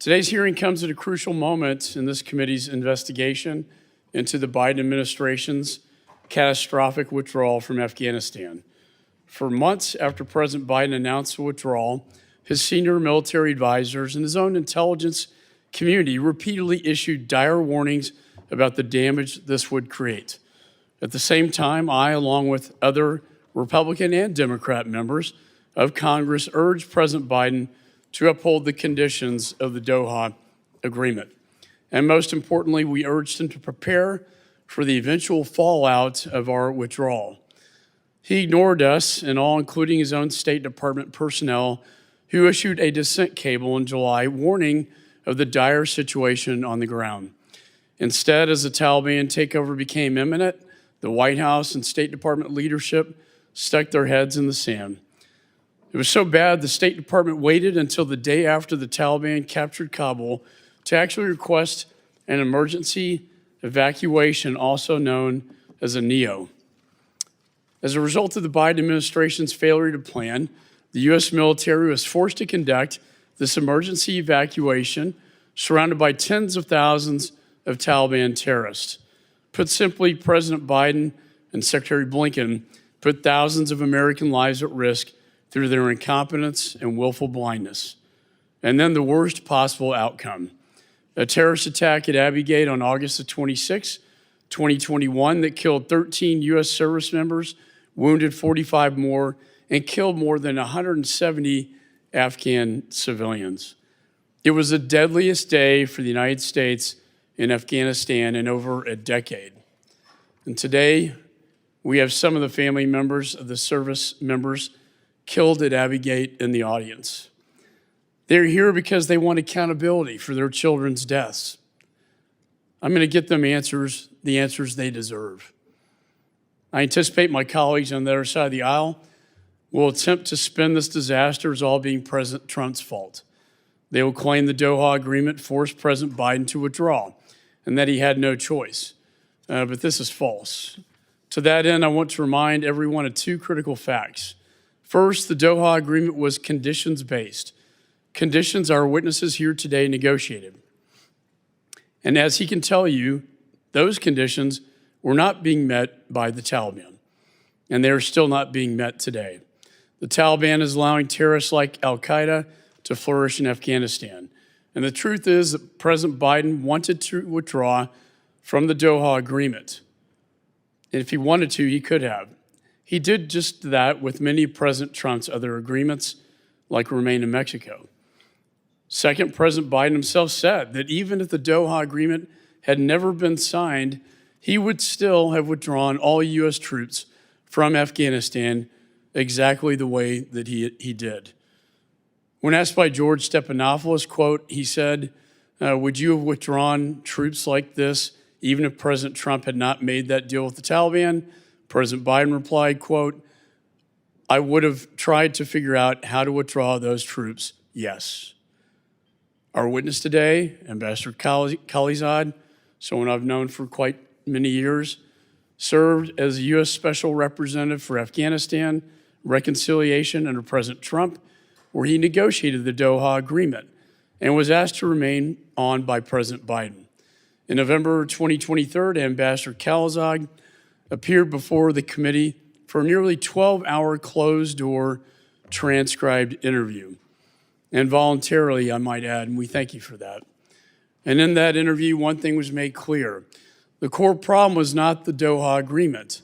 Today's hearing comes at a crucial moment in this committee's investigation into the Biden administration's catastrophic withdrawal from Afghanistan. For months after President Biden announced the withdrawal, his senior military advisors and his own intelligence community repeatedly issued dire warnings about the damage this would create. At the same time, I, along with other Republican and Democrat members of Congress, urged President Biden to uphold the conditions of the Doha Agreement. And most importantly, we urged him to prepare for the eventual fallout of our withdrawal. He ignored us and all, including his own State Department personnel, who issued a dissent cable in July warning of the dire situation on the ground. Instead, as the Taliban takeover became imminent, the White House and State Department leadership stuck their heads in the sand. It was so bad, the State Department waited until the day after the Taliban captured Kabul to actually request an emergency evacuation, also known as a NEO. As a result of the Biden administration's failure to plan, the U.S. military was forced to conduct this emergency evacuation surrounded by tens of thousands of Taliban terrorists. Put simply, President Biden and Secretary Blinken put thousands of American lives at risk through their incompetence and willful blindness. And then the worst possible outcome: a terrorist attack at Abbey Gate on August 26, 2021 that killed 13 U.S. service members, wounded 45 more, and killed more than 170 Afghan civilians. It was the deadliest day for the United States in Afghanistan in over a decade. And today, we have some of the family members of the service members killed at Abbey Gate in the audience. They're here because they want accountability for their children's deaths. I'm going to get them the answers they deserve. I anticipate my colleagues on the other side of the aisle will attempt to spin this disaster as all being President Trump's fault. They will claim the Doha Agreement forced President Biden to withdraw and that he had no choice. But this is false. To that end, I want to remind everyone of two critical facts. First, the Doha Agreement was conditions-based. Conditions our witnesses here today negotiated. And as he can tell you, those conditions were not being met by the Taliban, and they are still not being met today. The Taliban is allowing terrorists like al-Qaeda to flourish in Afghanistan. And the truth is that President Biden wanted to withdraw from the Doha Agreement. And if he wanted to, he could have. He did just that with many of President Trump's other agreements, like Remain in Mexico. Second, President Biden himself said that even if the Doha Agreement had never been signed, he would still have withdrawn all U.S. troops from Afghanistan exactly the way that he did. When asked by George Stephanopoulos, quote, he said, would you have withdrawn troops like this even if President Trump had not made that deal with the Taliban? President Biden replied, quote, I would have tried to figure out how to withdraw those troops, yes. Our witness today, Ambassador Khalilzad, someone I've known for quite many years, served as a U.S. Special Representative for Afghanistan reconciliation under President Trump, where he negotiated the Doha Agreement and was asked to remain on by President Biden. In November 2023, Ambassador Khalilzad appeared before the committee for a nearly 12-hour closed-door transcribed interview, and voluntarily, I might add, and we thank you for that. And in that interview, one thing was made clear. The core problem was not the Doha Agreement.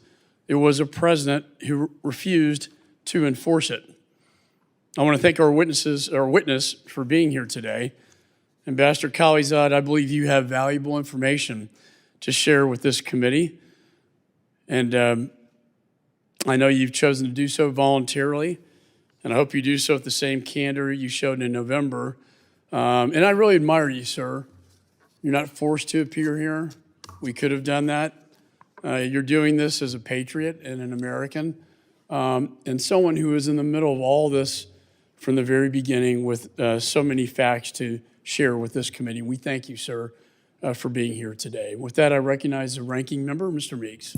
It was a president who refused to enforce it. I want to thank our witness for being here today. Ambassador Khalilzad, I believe you have valuable information to share with this committee. And I know you've chosen to do so voluntarily, and I hope you do so with the same candor you showed in November. And I really admire you, sir. You're not forced to appear here. We could have done that. You're doing this as a patriot and an American, and someone who is in the middle of all this from the very beginning with so many facts to share with this committee. We thank you, sir, for being here today. With that, I recognize the ranking member, Mr. Meeks.